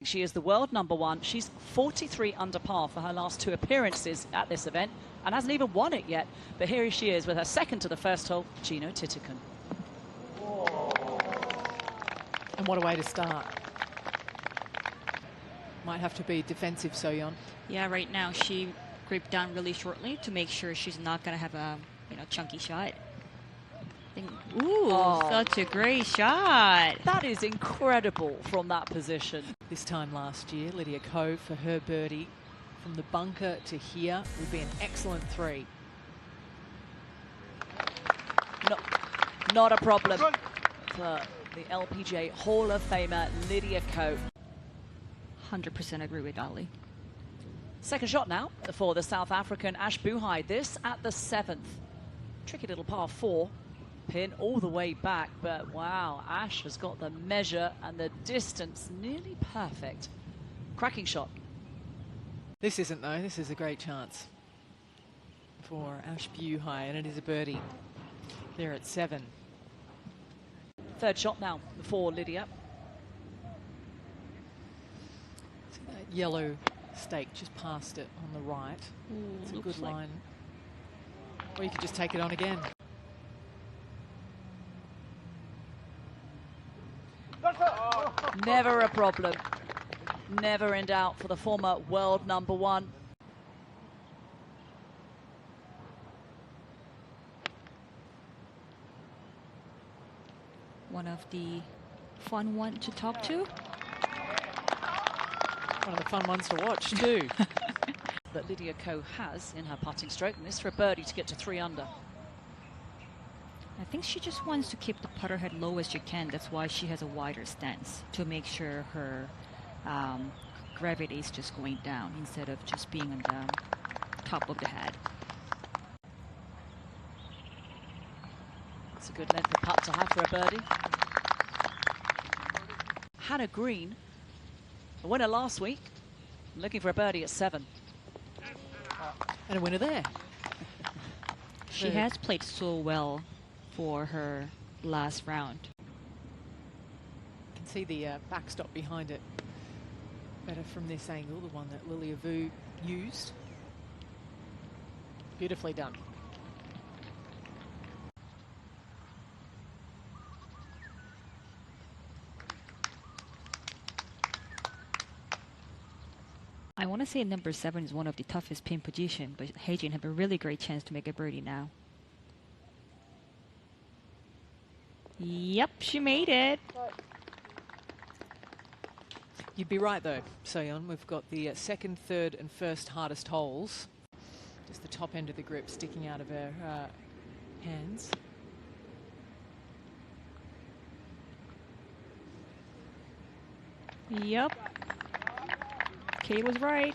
She is the world #1. She's 43 under par for her last 2 appearances at this event and hasn't even won it yet. But here she is with her second to the first hole, Gino Titican. And what a way to start. Might have to be defensive, Soyeon. Yeah, right now she gripped down really shortly to make sure she's not going to have a chunky shot. Ooh, such a great shot. That is incredible from that position. This time last year, Lydia Ko for her birdie from the bunker to here would be an excellent 3. Not a problem for the LPGA Hall of Famer Lydia Ko. 100% agree with Ali. Second shot now for the South African Ash Buhai. This at the 7th. Tricky little par 4. Pin all the way back, but wow, Ash has got the measure and the distance nearly perfect. Cracking shot. This isn't though, this is a great chance for Ash Buhai, and it is a birdie there at 7. Third shot now for Lydia. See that yellow stake just past it on the right. Ooh, it's a good line. Or you could just take it on again. Never a problem. Never in doubt for the former world #1. One of the fun ones to talk to. One of the fun ones to watch too. That Lydia Ko has in her putting stroke, and this for a birdie to get to 3 under. I think she just wants to keep the putter head low as she can. That's why she has a wider stance, to make sure her gravity is just going down instead of just being on the top of the head. It's a good length of putt to have for a birdie. Hannah Green, a winner last week, looking for a birdie at 7. And a winner there. She has played so well for her last round. You can see the backstop behind it better from this angle, the one that Lilia Vu used. Beautifully done. I want to say number 7 is one of the toughest pin position, but Haejin have a really great chance to make a birdie now. Yep, she made it. You'd be right though, Soyeon. We've got the second, third and first hardest holes. Just the top end of the grip sticking out of her hands. Yep. Kate was right.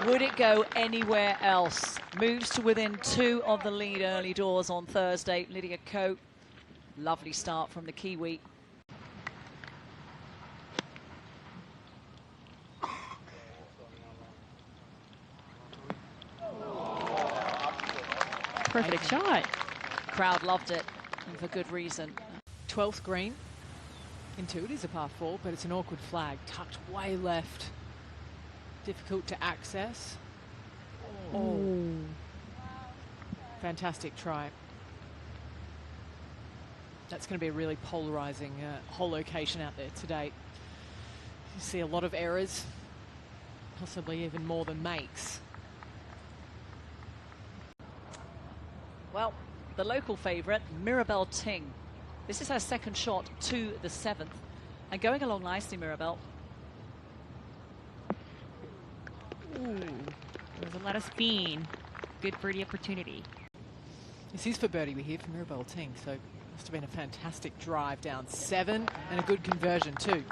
Would it go anywhere else? Moves to within 2 of the lead early doors on Thursday. Lydia Ko, lovely start from the Kiwi. Perfect shot. Crowd loved it, and for good reason. 12th green into it is a par 4, but it's an awkward flag, tucked way left. Difficult to access. Oh. Fantastic try. That's going to be a really polarizing hole location out there today. You see a lot of errors, possibly even more than makes. Well, the local favourite, Mirabelle Ting. This is her second shot to the 7th. And going along nicely, Mirabelle. Ooh, there's a lot of spin. Good birdie opportunity. This is for birdie, we hear from Mirabelle Ting, so must have been a fantastic drive down 7 and a good conversion too.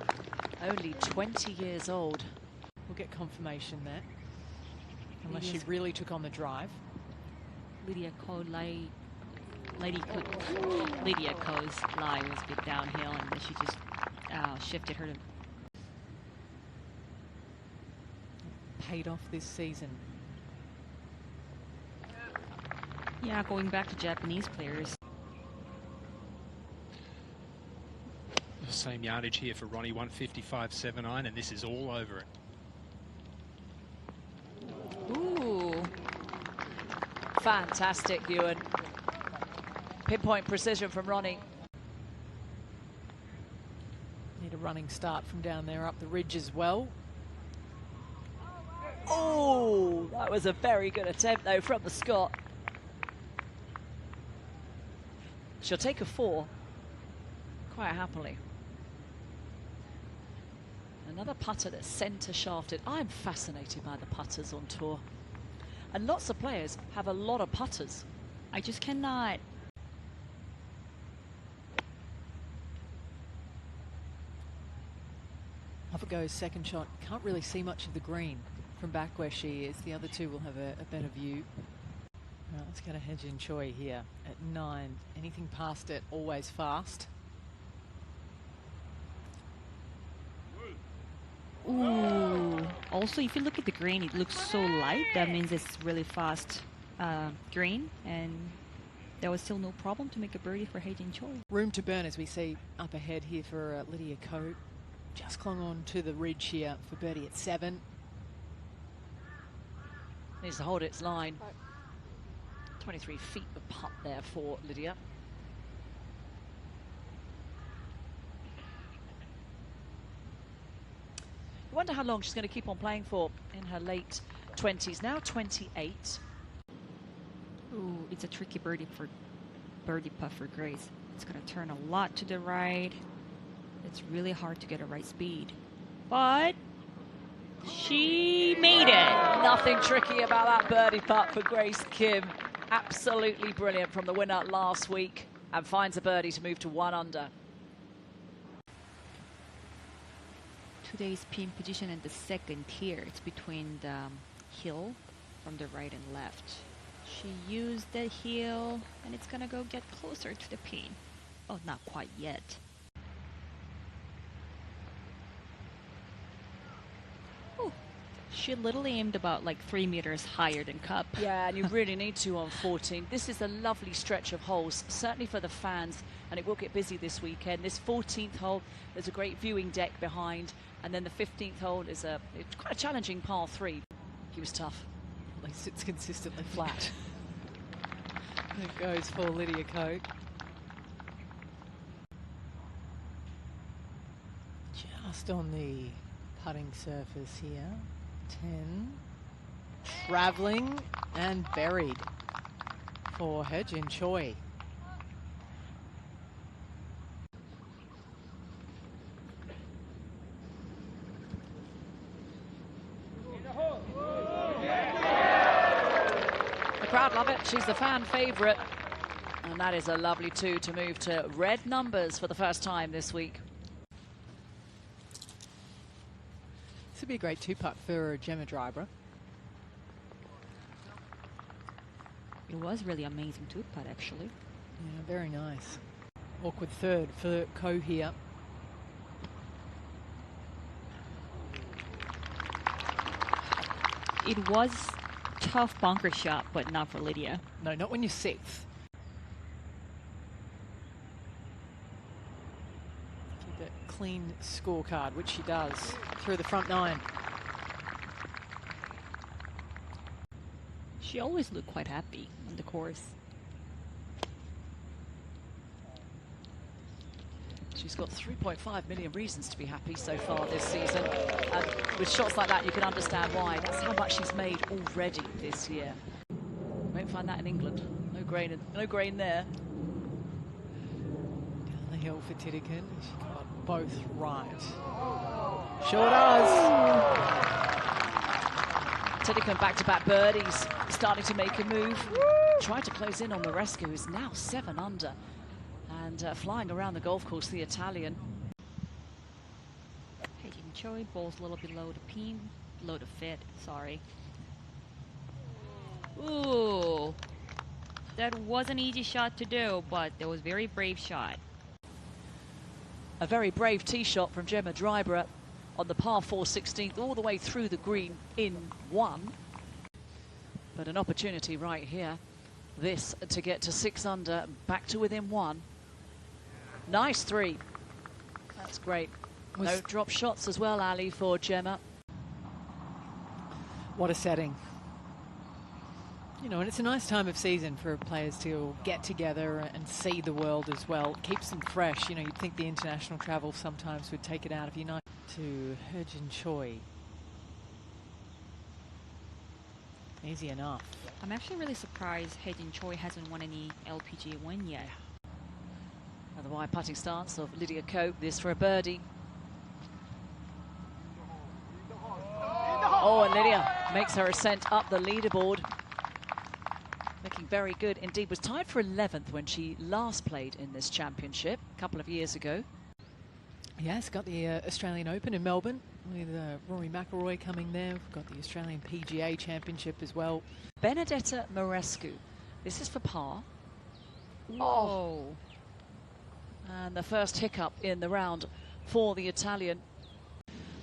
Only 20 years old. We'll get confirmation there, unless she really took on the drive. Lydia Ko's lie was a bit downhill, and then she just shifted her to. Paid off this season. Yeah, going back to Japanese players. Same yardage here for Ronnie, 155.79, and this is all over it. Ooh. Fantastic, Ewan. Pinpoint precision from Ronnie. Need a running start from down there up the ridge as well. Oh, that was a very good attempt, though, from the Scot. She'll take a 4 quite happily. Another putter that's centre shafted. I'm fascinated by the putters on tour. And lots of players have a lot of putters. I just cannot. Off it goes, second shot. Can't really see much of the green from back where she is. The other two will have a better view. Right, let's get a Hae-Jin Choi here at 9. Anything past it, always fast. Ooh. Also, if you look at the green, it looks so light. That means it's really fast green, and there was still no problem to make a birdie for Hae-Jin Choi. Room to burn as we see up ahead here for Lydia Ko. Just clung on to the ridge here for birdie at 7. Needs to hold its line. 23 feet of putt there for Lydia. I wonder how long she's going to keep on playing for in her late 20s. Now 28. Ooh, it's a tricky birdie putt for Grace. It's going to turn a lot to the right. It's really hard to get a right speed. But she made it. Nothing tricky about that birdie putt for Grace Kim. Absolutely brilliant from the winner last week, and finds a birdie to move to 1 under. Today's pin position in the second tier. It's between the hill from the right and left. She used the hill, and it's gonna go get closer to the pin. Oh, not quite yet. Ooh. She literally aimed about like 3 meters higher than cup. Yeah, and you really need to on 14. This is a lovely stretch of holes, certainly for the fans, and it will get busy this weekend. This 14th hole, there's a great viewing deck behind, and then the 15th hole is it's quite a challenging par 3. He was tough. At least it's consistently flat. It goes for Lydia Ko. Just on the putting surface here. 10. Travelling and buried for Hae-Jin Choi. The crowd love it. She's the fan favourite. And that is a lovely 2 to move to red numbers for the first time this week. This would be a great 2-putt for Gemma Driver. It was really amazing 2-putt, actually. Yeah, very nice. Awkward third for Ko here. It was tough bunker shot, but not for Lydia. No, not when you're 6th. Keep a clean scorecard, which she does through the front 9. She always looked quite happy on the course. She's got 3.5 million reasons to be happy so far this season. And with shots like that, you can understand why. That's how much she's made already this year. Won't find that in England. No grain there. Down the hill for Titikin. She got both right. Sure does. Titikin back-to-back birdies, starting to make a move. Tried to close in on Maresca, who's now 7 under. And flying around the golf course, the Italian. Hae-Jin Choi bowls a little below the pin, below the fit, sorry. Ooh, that was an easy shot to do, but that was a very brave shot. A very brave tee shot from Gemma Driver on the par 4 16th, all the way through the green in 1. But an opportunity right here this to get to 6 under, back to within 1. Nice 3. That's great. No drop shots as well, Ali, for Gemma. What a setting. You know, and it's a nice time of season for players to get together and see the world as well. It keeps them fresh. You know, you'd think the international travel sometimes would take it out of you. Nice to Hejin Choi. Easy enough. I'm actually really surprised Hejin Choi hasn't won any LPGA win yet. And the wide putting stance of Lydia Ko. This for a birdie. Oh, and Lydia makes her ascent up the leaderboard. Looking very good indeed. Was tied for 11th when she last played in this championship a couple of years ago. Yes, got the Australian Open in Melbourne with Rory McIlroy coming there. We've got the Australian PGA Championship as well. Benedetta Morescu. This is for par. Oh. And the first hiccup in the round for the Italian.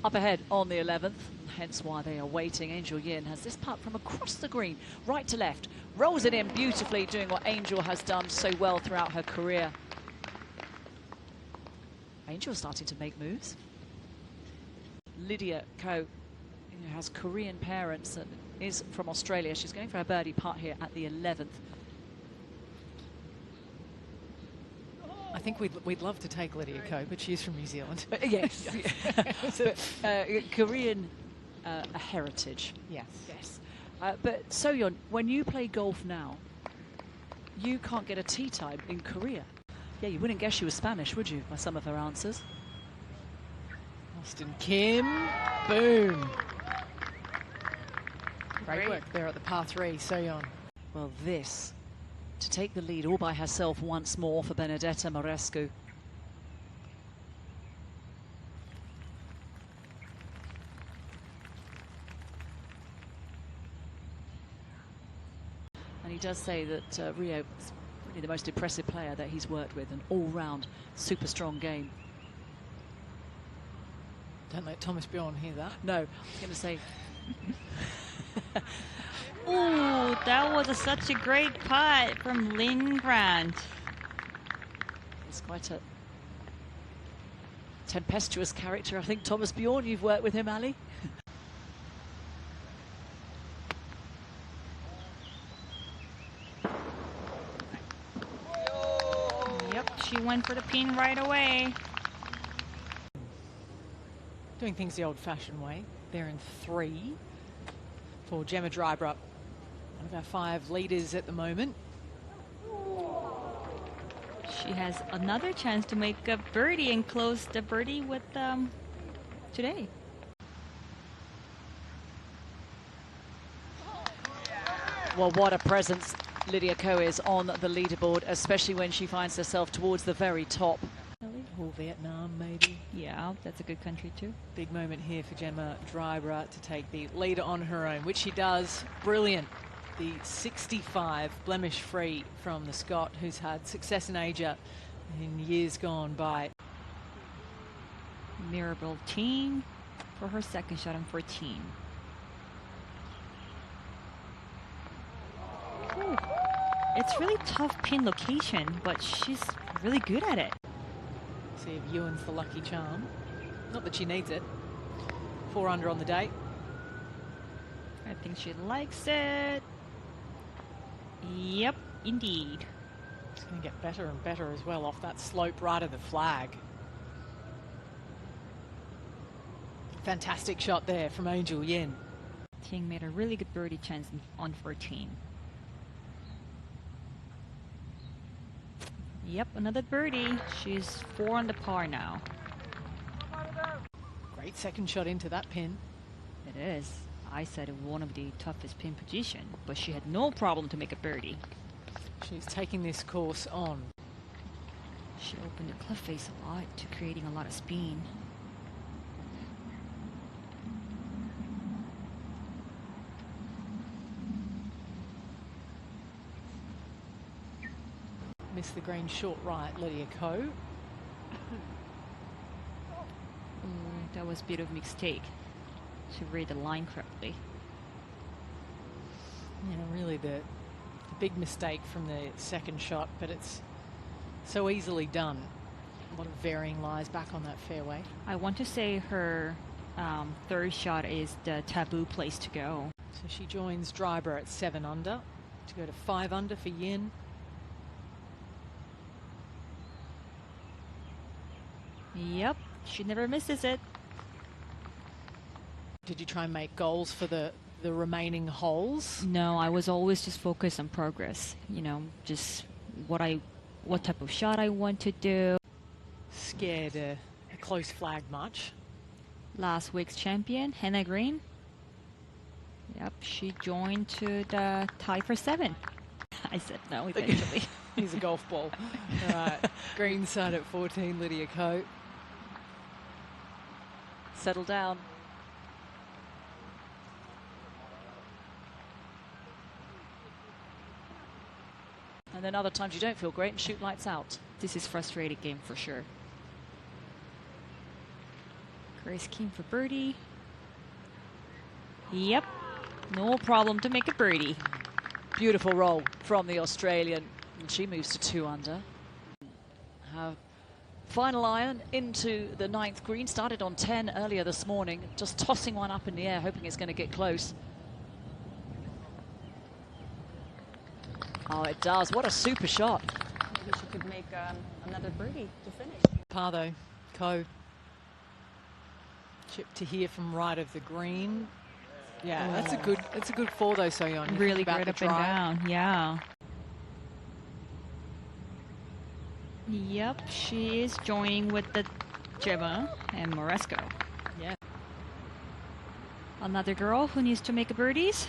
Up ahead on the 11th, hence why they are waiting. Angel Yin has this putt from across the green, right to left. Rolls it in beautifully, doing what Angel has done so well throughout her career. Angel starting to make moves. Lydia Ko has Korean parents and is from Australia. She's going for a birdie putt here at the 11th. I think we'd love to take Lydia Ko, but she's from New Zealand. Yes. Korean heritage. Yes. Yes. But Soyeon, when you play golf now, you can't get a tee time in Korea. Yeah, you wouldn't guess she was Spanish, would you, by some of her answers? Austin Kim, boom. Great work there at the par 3, Soyeon. Well, this, to take the lead all by herself once more for Benedetta Morescu. And he does say that Rio is really the most impressive player that he's worked with, an all-round super strong game. Don't let Thomas Bjorn hear that. No, I was going to say. Oh, that was such a great putt from Lynn Grant. It's quite a tempestuous character, I think. Thomas Bjorn, you've worked with him, Ali. Yep, she went for the pin right away. Doing things the old-fashioned way. They're in 3 for Gemma Drybrook. One of our 5 leaders at the moment. She has another chance to make a birdie and close the birdie with today. Well, what a presence Lydia Ko is on the leaderboard, especially when she finds herself towards the very top. Or Vietnam, maybe. Yeah, that's a good country too. Big moment here for Gemma Drybrook to take the lead on her own, which she does. Brilliant. The 65 blemish-free from the Scot, who's had success in Asia in years gone by. Mirabelle Ting for her second shot on 14. Ooh. It's really tough pin location, but she's really good at it. See if Ewan's the lucky charm. Not that she needs it. 4 under on the day. I think she likes it. Yep, indeed. It's going to get better and better as well off that slope right of the flag. Fantastic shot there from Angel Yin. Ting made a really good birdie chance on 14. Yep, another birdie. She's 4 on the par now. Great second shot into that pin. It is. I said it was one of the toughest pin position, but she had no problem to make a birdie. She's taking this course on. She opened the club face a lot to creating a lot of spin. Missed the green short right, Lydia Ko. That was a bit of a mistake to read the line correctly. Yeah, really the big mistake from the second shot, but it's so easily done. A lot of varying lies back on that fairway. I want to say her third shot is the taboo place to go. So she joins Driver at 7 under to go to 5 under for Yin. Yep, she never misses it. Did you try and make goals for the remaining holes? No, I was always just focused on progress. You know, just what type of shot I want to do. Scared a close flag much. Last week's champion, Hannah Green. Yep, she joined to the tie for 7. I said no eventually. Here's a golf ball. All right, green side at 14, Lydia Ko. Settle down. And then other times you don't feel great and shoot lights out. This is frustrating game for sure. Grace keen for birdie. Yep, no problem to make a birdie. Beautiful roll from the Australian. And she moves to 2 under. Her final iron into the 9th green. Started on 10 earlier this morning. Just tossing one up in the air, hoping it's going to get close. Oh, it does. What a super shot. Maybe she could make another birdie to finish. Par though, Ko. Chip to here from right of the green. Yeah, that's a good 4 though, Soyeon. Really great up and down, yeah. Yep, she is joining with the Gemma and Moresco. Yeah. Another girl who needs to make a birdies.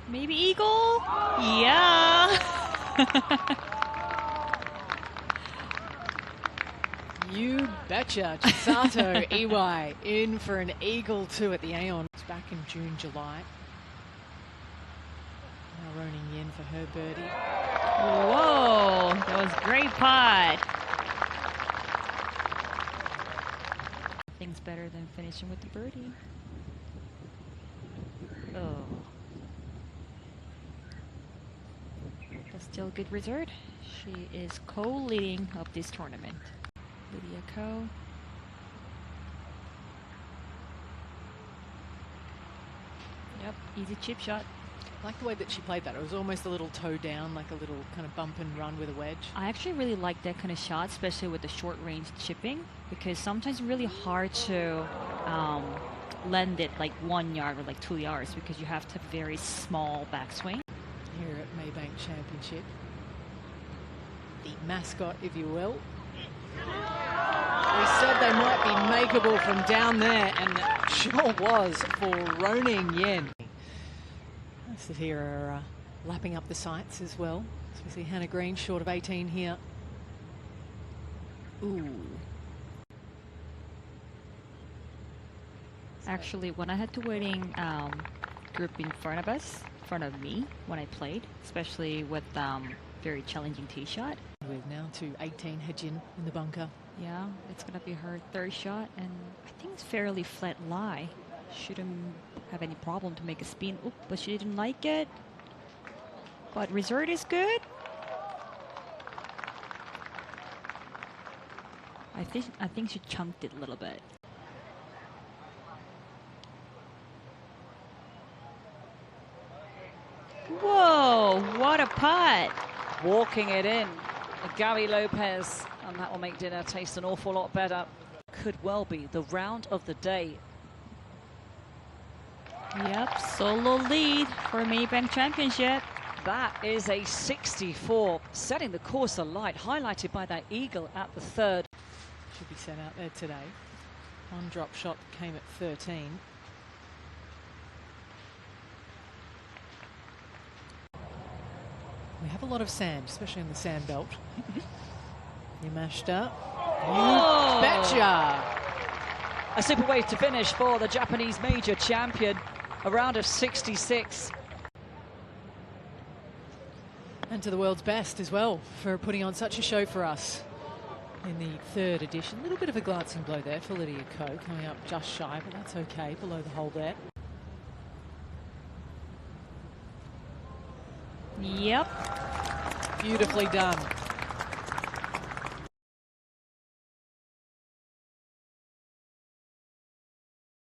Maybe eagle? Yeah. You betcha. Chisato Iwai in for an eagle 2 at the Aon. It's back in June, July. Now Ronin Yin for her birdie. Whoa, that was great putt. Things better than finishing with the birdie. Oh. But still good result. She is co-leading of this tournament. Lydia Ko. Yep, easy chip shot. I like the way that she played that. It was almost a little toe down, like a little kind of bump and run with a wedge. I actually really like that kind of shot, especially with the short range chipping, because sometimes it's really hard to lend it like 1 yard or like 2 yards because you have to have very small backswing. Here at Maybank Championship. The mascot, if you will. We said they might be makeable from down there, and it sure was for Ronin Yen. Nice that here are lapping up the sights as well. So we see Hannah Green short of 18 here. Ooh. Actually, when I had the waiting group in front of us, in front of me, when I played, especially with very challenging tee shot. We're now to 18 Hejin in the bunker. Yeah, it's going to be her third shot, and I think it's fairly flat lie. Shouldn't have any problem to make a spin. Oop, but she didn't like it. But result is good. I think she chunked it a little bit. Whoa, what a putt. Walking it in. Gary Lopez, and that will make dinner taste an awful lot better. Could well be the round of the day. Yep, solo lead for Maybank Championship. That is a 64, setting the course alight, highlighted by that eagle at the 3rd. Should be set out there today. One drop shot came at 13. We have a lot of sand, especially in the sand belt. Yamashita. Oh. You betcha! A super way to finish for the Japanese major champion. A round of 66. And to the world's best as well for putting on such a show for us in the 3rd edition. A little bit of a glancing blow there for Lydia Ko, coming up just shy, but that's okay, below the hole there. Yep. Beautifully done.